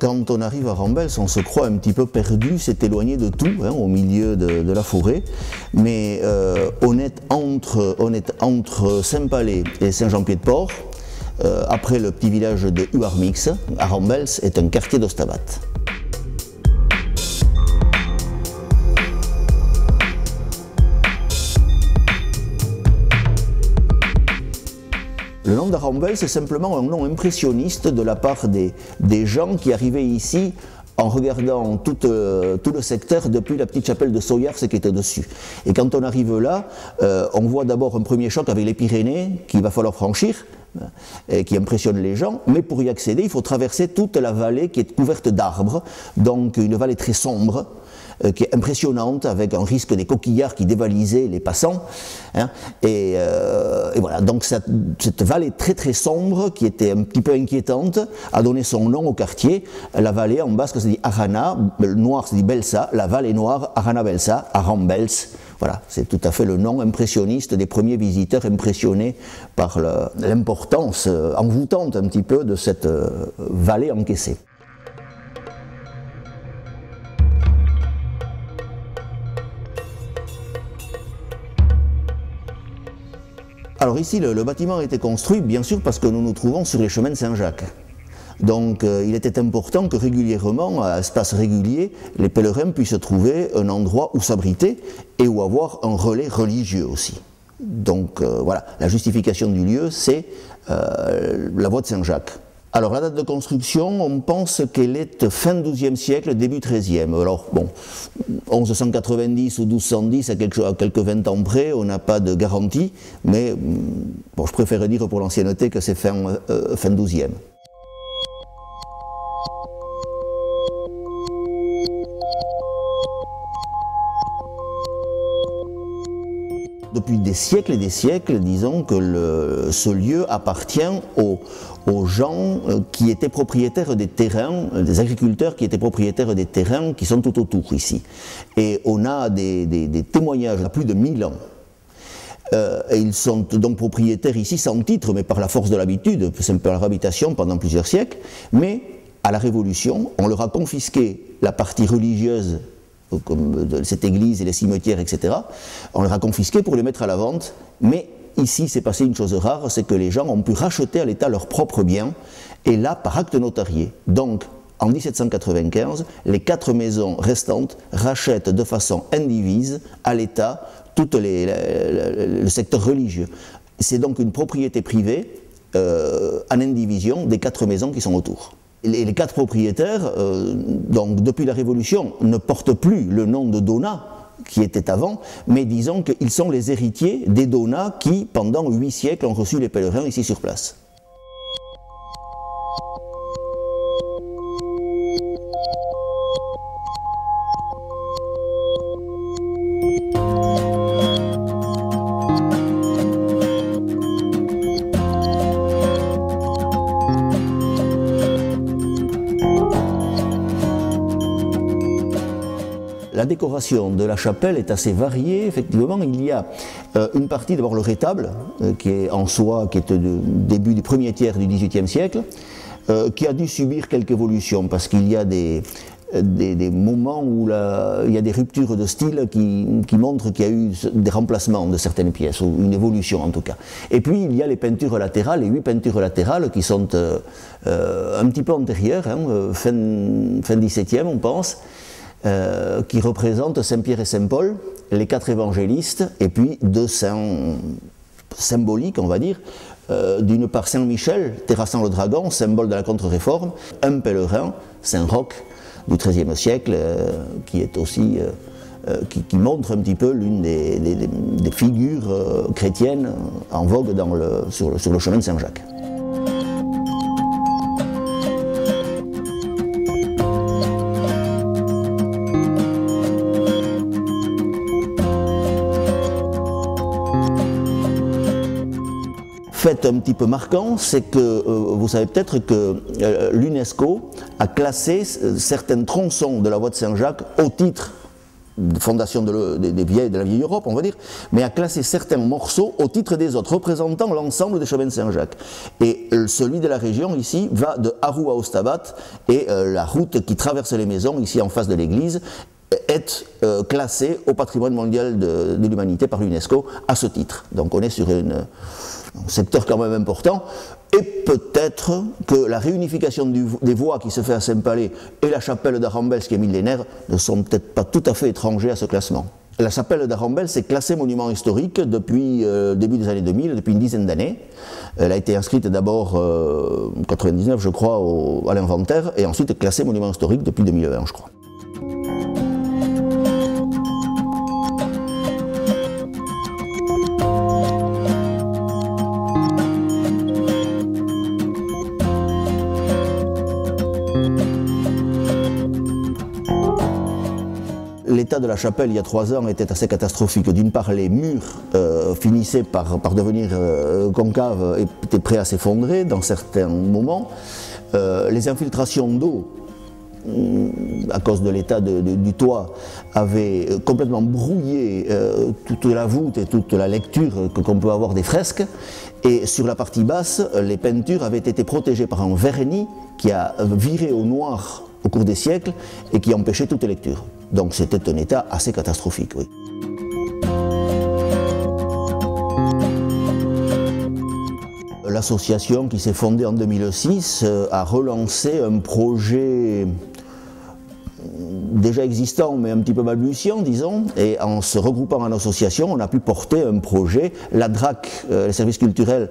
quand on arrive à Rambels, on se croit un petit peu perdu, c'est éloigné de tout, hein, au milieu de la forêt, mais on est entre Saint-Palais et Saint-Jean-Pied-de-Port, après le petit village de Huarmix, à Rambels est un quartier d'Ostabat. Le nom d'Arambels, c'est simplement un nom impressionniste de la part des gens qui arrivaient ici en regardant tout le secteur depuis la petite chapelle de Soyars qui était dessus. Et quand on arrive là, on voit d'abord un premier choc avec les Pyrénées qu'il va falloir franchir, et qui impressionne les gens, mais pour y accéder, il faut traverser toute la vallée qui est couverte d'arbres, donc une vallée très sombre, qui est impressionnante, avec un risque des coquillards qui dévalisaient les passants. Hein, et voilà, donc cette vallée très très sombre, qui était un petit peu inquiétante, a donné son nom au quartier. La vallée en basque se dit Arana, le noir se dit Belsa, la vallée noire, Arana Belsa, Arambels. Voilà, c'est tout à fait le nom impressionniste des premiers visiteurs impressionnés par l'importance envoûtante un petit peu de cette vallée encaissée. Alors ici, le bâtiment a été construit, bien sûr, parce que nous nous trouvons sur les chemins de Saint-Jacques. Donc il était important que régulièrement, à espace régulier, les pèlerins puissent trouver un endroit où s'abriter et où avoir un relais religieux aussi. Donc voilà, la justification du lieu, c'est la voie de Saint-Jacques. Alors la date de construction, on pense qu'elle est fin XIIe siècle, début XIIIe. Alors bon, 1190 ou 1210 à quelques 20 ans près, on n'a pas de garantie, mais bon, je préfère dire pour l'ancienneté que c'est fin XIIe. Depuis des siècles et des siècles, disons que ce lieu appartient aux gens qui étaient propriétaires des terrains, des agriculteurs qui étaient propriétaires des terrains qui sont tout autour ici. Et on a des témoignages à plus de 1000 ans. Et ils sont donc propriétaires ici sans titre, mais par la force de l'habitude, c'est par leur habitation pendant plusieurs siècles. Mais à la Révolution, on leur a confisqué la partie religieuse, comme de cette église et les cimetières, etc. On leur a confisqué pour les mettre à la vente, mais ici s'est passé une chose rare, c'est que les gens ont pu racheter à l'État leurs propres biens, et là par acte notarié. Donc en 1795, les 4 maisons restantes rachètent de façon indivise à l'État tout le secteur religieux. C'est donc une propriété privée en indivision des 4 maisons qui sont autour. Les 4 propriétaires, donc depuis la Révolution, ne portent plus le nom de Donat qui était avant, mais disons qu'ils sont les héritiers des Donats qui, pendant 8 siècles, ont reçu les pèlerins ici sur place. La décoration de la chapelle est assez variée. Effectivement, il y a une partie, d'abord le rétable, qui est en soi, qui est du début du premier tiers du XVIIIe siècle, qui a dû subir quelques évolutions, parce qu'il y a des moments où il y a des ruptures de style qui montrent qu'il y a eu des remplacements de certaines pièces, ou une évolution en tout cas. Et puis il y a les peintures latérales, les 8 peintures latérales qui sont un petit peu antérieures, hein, fin XVIIe on pense, qui représentent Saint-Pierre et Saint-Paul, les 4 évangélistes, et puis 2 saints symboliques, on va dire. D'une part Saint-Michel, terrassant le dragon, symbole de la contre-réforme, un pèlerin, Saint-Roch, du XIIIe siècle, qui est aussi, qui montre un petit peu l'une des figures chrétiennes en vogue sur le chemin de Saint-Jacques. Fait un petit peu marquant, c'est que vous savez peut-être que l'UNESCO a classé certains tronçons de la voie de Saint-Jacques au titre fondation de la vieille Europe, on va dire, mais a classé certains morceaux au titre des autres, représentant l'ensemble des chemins de Saint-Jacques. Et celui de la région, ici, va de Harou à Ostabat, et la route qui traverse les maisons, ici en face de l'église, est classée au patrimoine mondial de l'humanité par l'UNESCO à ce titre. Donc on est sur un secteur quand même important. Et peut-être que la réunification des voies qui se fait à Saint-Palais et la chapelle d'Arambels qui est millénaire ne sont peut-être pas tout à fait étrangers à ce classement. La chapelle d'Arambels est classée monument historique depuis début des années 2000, depuis une dizaine d'années. Elle a été inscrite d'abord en 1999, je crois, à l'inventaire, et ensuite classée monument historique depuis 2020, je crois. L'état de la chapelle il y a 3 ans était assez catastrophique. D'une part, les murs finissaient par devenir concaves et étaient prêts à s'effondrer dans certains moments. Les infiltrations d'eau, à cause de l'état du toit, avaient complètement brouillé toute la voûte et toute la lecture qu'on peut avoir des fresques. Et sur la partie basse, les peintures avaient été protégées par un vernis qui a viré au noir au cours des siècles et qui empêchait toute lecture. Donc c'était un état assez catastrophique, oui. L'association qui s'est fondée en 2006 a relancé un projet déjà existant mais un petit peu balbutiant, disons, et en se regroupant en association, on a pu porter un projet. La DRAC, les services culturels,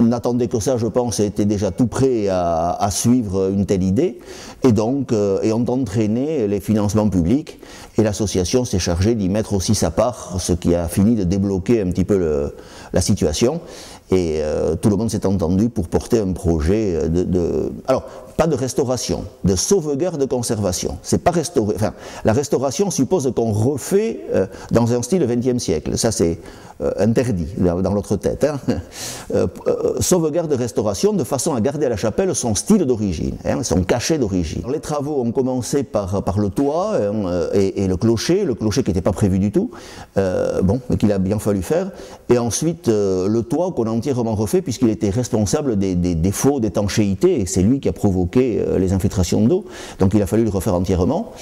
n'attendait que ça, je pense, et était déjà tout prêt à suivre une telle idée, et donc ont entraîné les financements publics, et l'association s'est chargée d'y mettre aussi sa part, ce qui a fini de débloquer un petit peu la situation, et tout le monde s'est entendu pour porter un projet alors, pas de restauration, de sauvegarde de conservation. C'est pas restaurer. Enfin, la restauration suppose qu'on refait dans un style 20e siècle. Ça, c'est interdit dans notre tête. Hein. Sauvegarde de restauration de façon à garder à la chapelle son style d'origine, hein, son cachet d'origine. Les travaux ont commencé par le toit et le clocher qui n'était pas prévu du tout, mais qu'il a bien fallu faire. Et ensuite, le toit qu'on a entièrement refait puisqu'il était responsable des défauts d'étanchéité et c'est lui qui a provoqué les infiltrations d'eau, donc il a fallu le refaire entièrement.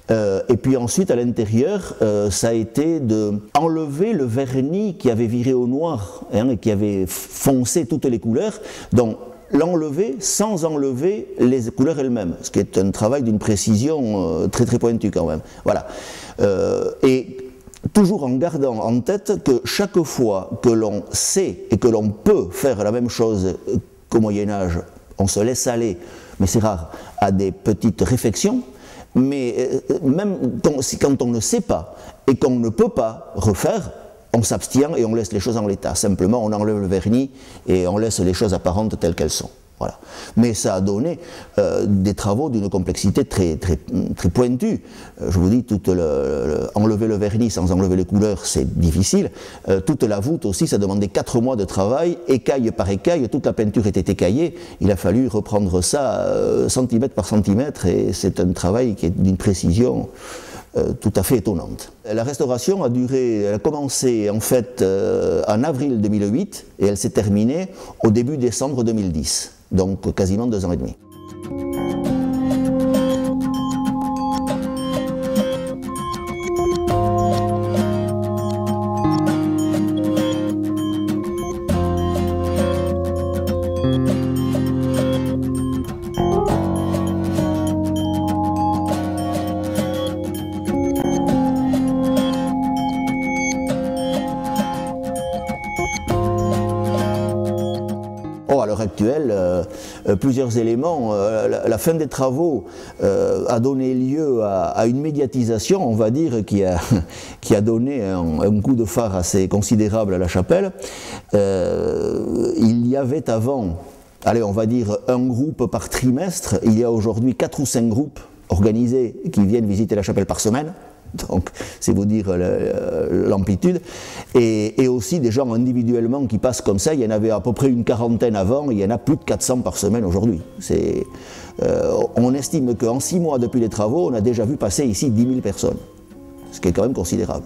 Et puis ensuite à l'intérieur, ça a été d'enlever le vernis qui avait viré au noir, hein, et qui avait foncé toutes les couleurs, donc l'enlever sans enlever les couleurs elles-mêmes, ce qui est un travail d'une précision très très pointue quand même. Voilà. Et toujours en gardant en tête que chaque fois que l'on sait et que l'on peut faire la même chose qu'au Moyen-Âge, on se laisse aller, mais c'est rare, à des petites réflexions, mais même quand on ne sait pas et qu'on ne peut pas refaire, on s'abstient et on laisse les choses en l'état. Simplement, on enlève le vernis et on laisse les choses apparentes telles qu'elles sont. Voilà. Mais ça a donné des travaux d'une complexité très pointue. Je vous dis, enlever le vernis sans enlever les couleurs, c'est difficile. Toute la voûte aussi, ça demandait 4 mois de travail, écaille par écaille, toute la peinture était écaillée. Il a fallu reprendre ça centimètre par centimètre, et c'est un travail qui est d'une précision tout à fait étonnante. La restauration elle a commencé en fait en avril 2008 et elle s'est terminée au début décembre 2010, donc quasiment 2 ans et demi. À l'heure actuelle, plusieurs éléments. La fin des travaux a donné lieu à une médiatisation, on va dire, qui a donné un coup de phare assez considérable à la chapelle. Il y avait avant, allez, on va dire un groupe par trimestre. Il y a aujourd'hui 4 ou 5 groupes organisés qui viennent visiter la chapelle par semaine. Donc, c'est vous dire l'amplitude. Et aussi des gens individuellement qui passent comme ça. Il y en avait à peu près une quarantaine avant, il y en a plus de 400 par semaine aujourd'hui. On estime qu'en 6 mois depuis les travaux, on a déjà vu passer ici 10 000 personnes. ce qui est quand même considérable.